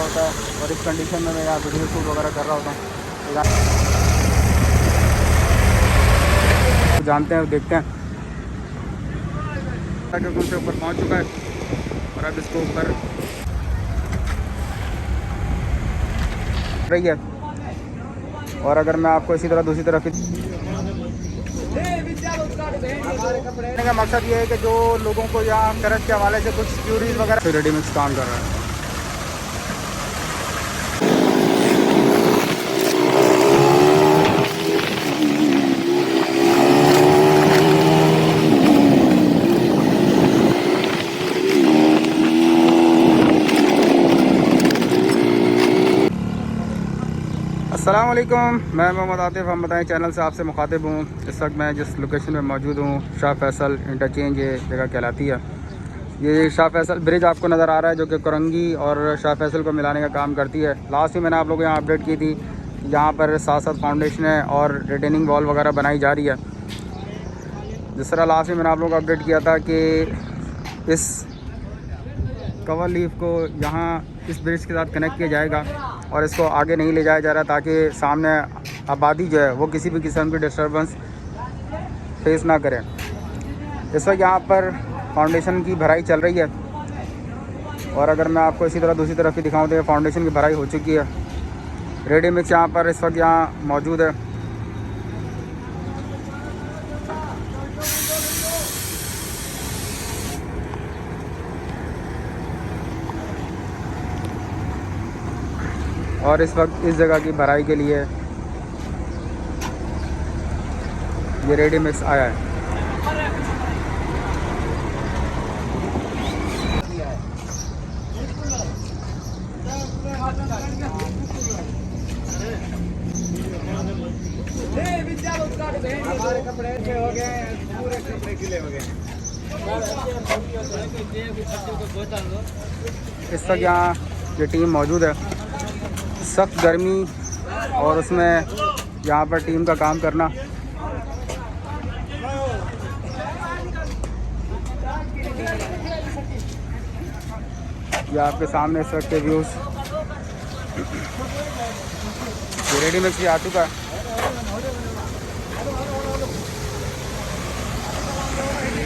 होता है और इस कंडीशन में मैं यहाँ वीडियो शूट वगैरह कर रहा होता हूँ। तो जानते हैं, देखते हैं क्योंकि उनसे ऊपर पहुँच चुका है और अब इसको ऊपर रही है। और अगर मैं आपको इसी तरह दूसरी तरफ का मकसद ये है कि जो लोगों को यहाँ करत के हवाले से कुछ क्यूरीज वगैरह रेडीमिक्स काम कर रहा है। अस्सलाम वालेकुम, मैं मोहम्मद आतिफ। हम बताएं चैनल से आपसे मुखातिब हूँ। इस वक्त मैं जिस लोकेशन में मौजूद हूँ, शाह फैसल इंटरचेंज ये जगह कहलाती है। ये शाह फैसल ब्रिज आपको नज़र आ रहा है जो कि करंगी और शाह फैसल को मिलाने का काम करती है। लास्ट में मैंने आप लोगों को यहाँ अपडेट की थी, यहाँ पर साथ साथ फाउंडेशन है और रिटेनिंग वॉल वगैरह बनाई जा रही है। जिस तरह लास्ट में मैंने आप लोगों को अपडेट किया था कि इस कवर लीफ को यहाँ इस ब्रिज के साथ कनेक्ट किया जाएगा और इसको आगे नहीं ले जाया जा रहा ताकि सामने आबादी जो है वो किसी भी किस्म की डिस्टर्बेंस फेस ना करें। इस वक्त यहाँ पर फाउंडेशन की भराई चल रही है और अगर मैं आपको इसी तरह दूसरी तरफ भी दिखाऊँ तो फाउंडेशन की भराई हो चुकी है। रेडी मिक्स यहाँ पर इस वक्त यहाँ मौजूद है। और इस वक्त इस जगह की भराई के लिए ये रेडी मिक्स आया है। हमारे कपड़े हो गए, पूरे कपड़े गिले हो गए। इस वक्त यहाँ ये टीम मौजूद है। सख्त गर्मी और उसमें यहाँ पर टीम का काम करना। ये आपके सामने इस वक्त के व्यूज़। ये रेडी मिक्स भी आ चुका है।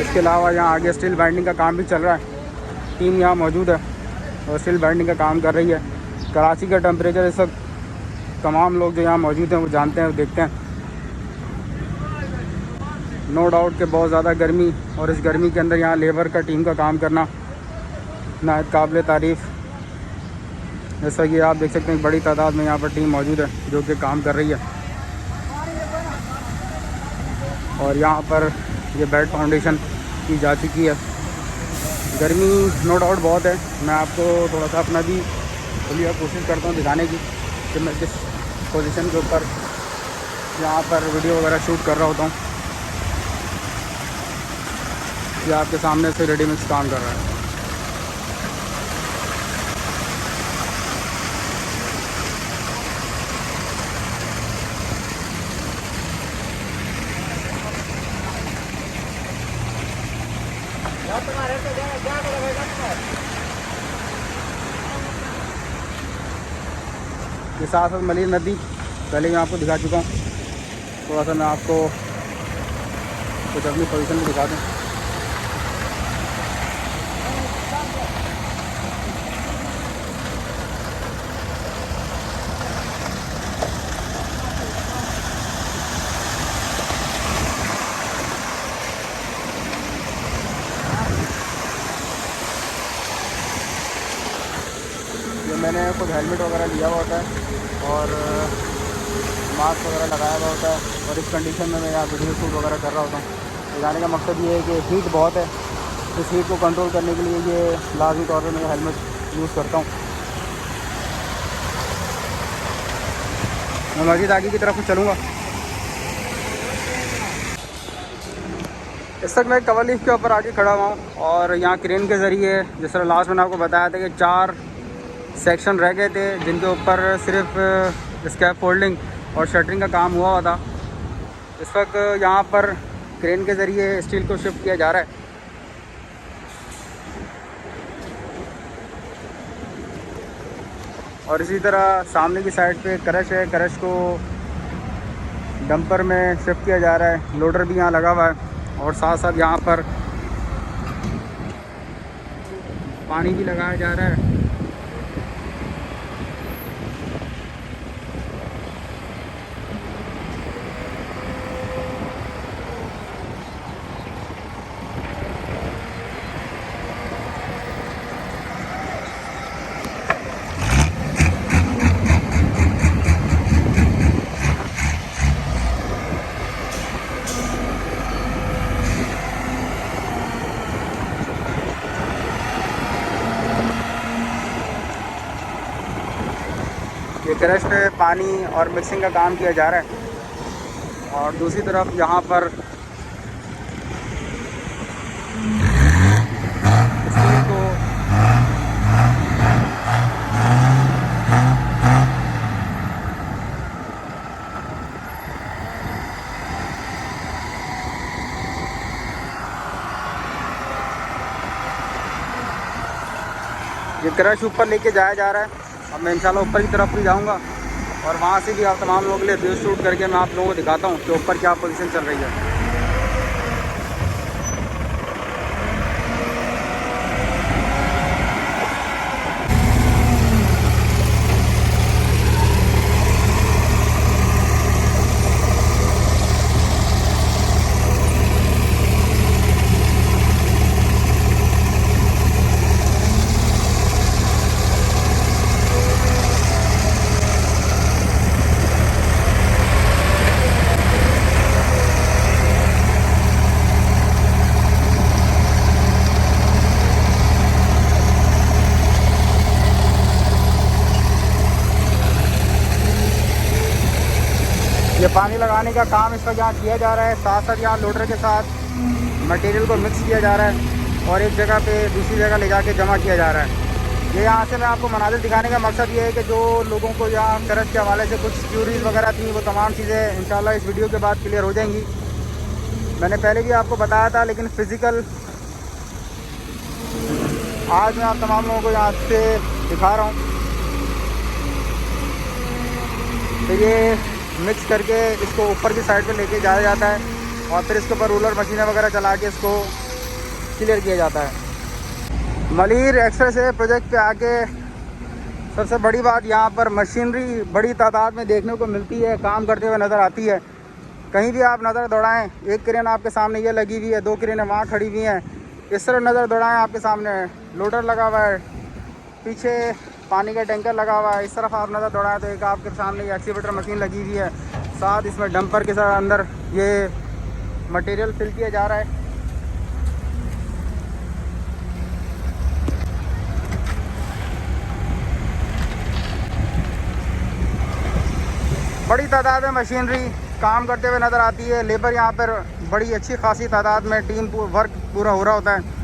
इसके अलावा यहाँ आगे स्टील बाइंडिंग का काम भी चल रहा है। टीम यहाँ मौजूद है और स्टील बाइंडिंग का काम कर रही है। कराची का टेम्परेचर इस वक्त तमाम लोग जो यहाँ मौजूद हैं वो जानते हैं, वो देखते हैं। नो डाउट कि बहुत ज़्यादा गर्मी और इस गर्मी के अंदर यहाँ लेबर का टीम का काम करना नायत काबिल तारीफ़। जैसा कि आप देख सकते हैं बड़ी तादाद में यहाँ पर टीम मौजूद है जो कि काम कर रही है। और यहाँ पर ये बेड फाउंडेशन की जा चुकी है। गर्मी नो डाउट बहुत है। मैं आपको थोड़ा सा अपना भी बोलिए कोशिश करता हूँ दिखाने की कि मैं किस पोजीशन के ऊपर यहाँ पर वीडियो वगैरह शूट कर रहा होता हूँ। ये आपके सामने से रेडी मिक्स काम कर रहा है। ये साथ साथ मलिर नदी पहले मैं आपको दिखा चुका हूँ। थोड़ा सा मैं आपको कुछ अपनी पोजीशन में दिखा दूँ। मैंने कुछ हेलमेट वगैरह लिया हुआ होता है और मास्क वगैरह लगाया हुआ होता है और इस कंडीशन में मैं यहाँ वीडियो शूट वगैरह कर रहा होता हूँ। दिखाने का मकसद ये है कि हीट बहुत है। इस हीट को कंट्रोल करने के लिए ये लाजमी तौर पर मैं हेलमेट यूज़ करता हूँ। मैं मस्जिद आगे की तरफ चलूँगा। इस तक मैं कवर लीफ के ऊपर आगे खड़ा हुआ हूँ और यहाँ क्रेन के ज़रिए, जिस तरह लास्ट मैंने आपको बताया था कि 4 सेक्शन रह गए थे जिनके ऊपर सिर्फ स्कैप फोल्डिंग और शटरिंग का काम हुआ था। इस वक्त यहाँ पर क्रेन के ज़रिए स्टील को शिफ्ट किया जा रहा है। और इसी तरह सामने की साइड पे क्रश है, क्रश को डंपर में शिफ्ट किया जा रहा है। लोडर भी यहाँ लगा हुआ है और साथ साथ यहाँ पर पानी भी लगाया जा रहा है। ये क्रश पे पानी और मिक्सिंग का काम किया जा रहा है और दूसरी तरफ यहाँ पर स्टील को ये क्रश ऊपर लेके जाया जा रहा है। अब मैं इंशाल्लाह ऊपर की तरफ भी जाऊंगा और वहाँ से भी आप तमाम लोगों के लिए व्यू शूट करके मैं आप लोगों को दिखाता हूँ कि ऊपर क्या पोजीशन चल रही है। ये पानी लगाने का काम इस वक्त यहाँ किया जा रहा है। साथ साथ यहाँ लोडर के साथ मटेरियल को मिक्स किया जा रहा है और एक जगह पे दूसरी जगह ले जाके जमा किया जा रहा है। ये यहाँ से मैं आपको मनाजिर दिखाने का मकसद ये है कि जो लोगों को यहाँ क्रश के हवाले से कुछ क्यूरीज वगैरह थी वो तमाम चीज़ें इंशाल्लाह इस वीडियो के बाद क्लियर हो जाएंगी। मैंने पहले भी आपको बताया था, लेकिन फ़िज़िकल आज मैं आप तमाम लोगों को यहाँ से दिखा रहा हूँ। तो ये मिक्स करके इसको ऊपर की साइड पे लेके जाया जाता है और फिर इसके ऊपर रोलर मशीनें वगैरह चला के इसको क्लियर किया जाता है। मलिर एक्सप्रेस वे प्रोजेक्ट पे आके सबसे बड़ी बात यहाँ पर मशीनरी बड़ी तादाद में देखने को मिलती है, काम करते हुए नज़र आती है। कहीं भी आप नज़र दौड़ाएं, एक क्रेन आपके सामने ये लगी हुई है, 2 क्रेनें वहाँ खड़ी हुई हैं। इस तरह नज़र दौड़ाएं, आपके सामने लोडर लगा हुआ है, पीछे पानी का टैंकर लगा हुआ है। इस तरफ आप नज़र दौड़ाएं तो एक आपके सामने ये एक्सीवेटर मशीन लगी हुई है, साथ इसमें डंपर के साथ अंदर ये मटेरियल फिल किया जा रहा है। बड़ी तादाद में मशीनरी काम करते हुए नज़र आती है। लेबर यहाँ पर बड़ी अच्छी खासी तादाद में टीम वर्क पूरा हो रहा होता है।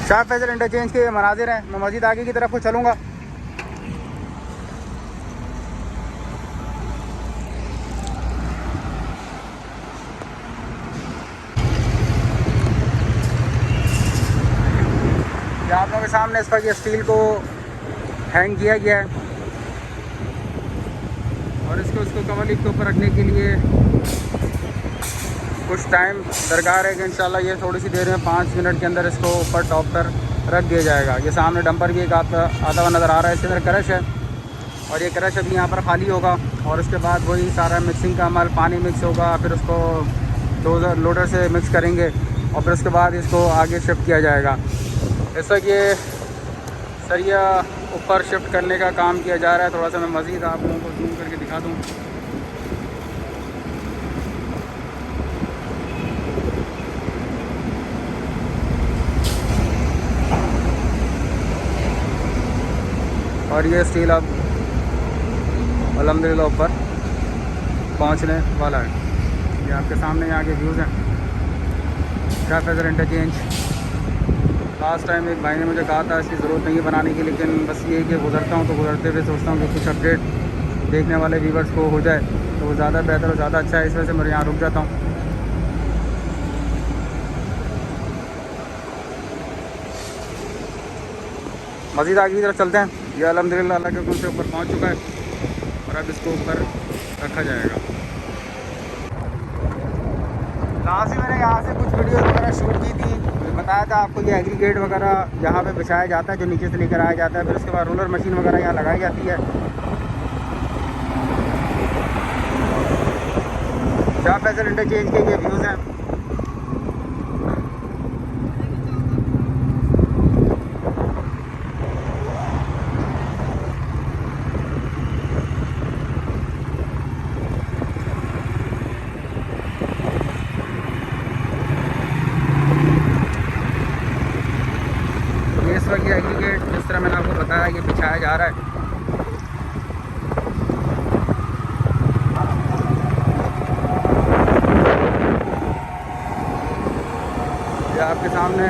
शाह फैसल इंटरचेंज के मनाजिर हैं। मैं मज़ीद आगे की तरफ को चलूँगा। आप लोगों के सामने इस पर ये स्टील को हैंग किया गया है और इसको कवर लिफ्ट के ऊपर रखने के लिए कुछ टाइम दरकार है कि इंशाल्लाह ये थोड़ी सी देर में 5 मिनट के अंदर इसको ऊपर टॉप पर रख दिया जाएगा। ये सामने डंपर भी एक आता हुआ नज़र आ रहा है, इसके अंदर क्रश है और ये क्रश अभी यहाँ पर खाली होगा और उसके बाद वही सारा मिक्सिंग का अमल, पानी मिक्स होगा, फिर उसको लोडर से मिक्स करेंगे और फिर उसके बाद इसको आगे शिफ्ट किया जाएगा। इस वक्त ये सरिया ऊपर शिफ्ट करने का काम किया जा रहा है। थोड़ा सा मैं मज़ीद आप लोगों को जूम करके दिखा दूँ। और ये स्टील अब अल्हम्दुलिल्लाह ऊपर पहुंचने वाला है। ये आपके सामने यहाँ के व्यूज़ हैं Shah Faisal interchange. Last time एक भाई ने मुझे कहा था इसकी ज़रूरत नहीं है बनाने की, लेकिन बस ये कि गुजरता हूँ तो गुजरते हुए सोचता हूँ कि कुछ अपडेट देखने वाले व्यूवर्स को हो जाए तो वो ज़्यादा बेहतर और ज़्यादा अच्छा है। इस वजह से मैं यहाँ रुक जाता हूँ। मज़ीद आगे की तरफ चलते हैं। ये अल्हम्दुलिल्लाह अल्लाह के हुक्म से ऊपर पहुँच चुका है और अब इसको ऊपर रखा जाएगा। लास्ट ही मैंने यहाँ से कुछ वीडियो वगैरह शूट की थी, बताया था आपको ये एग्रीगेट वगैरह यहाँ पे बिछाया जाता है जो नीचे से लेकर आया जाता है, फिर उसके बाद रोलर मशीन वगैरह यहाँ लगाई जाती है। शाह फैसल इंटरचेंज के ये व्यूज़ हैं। ये इस वक्त ये एग्रीगेट जिस तरह मैंने आपको बताया ये बिछाया जा रहा है। ये आपके सामने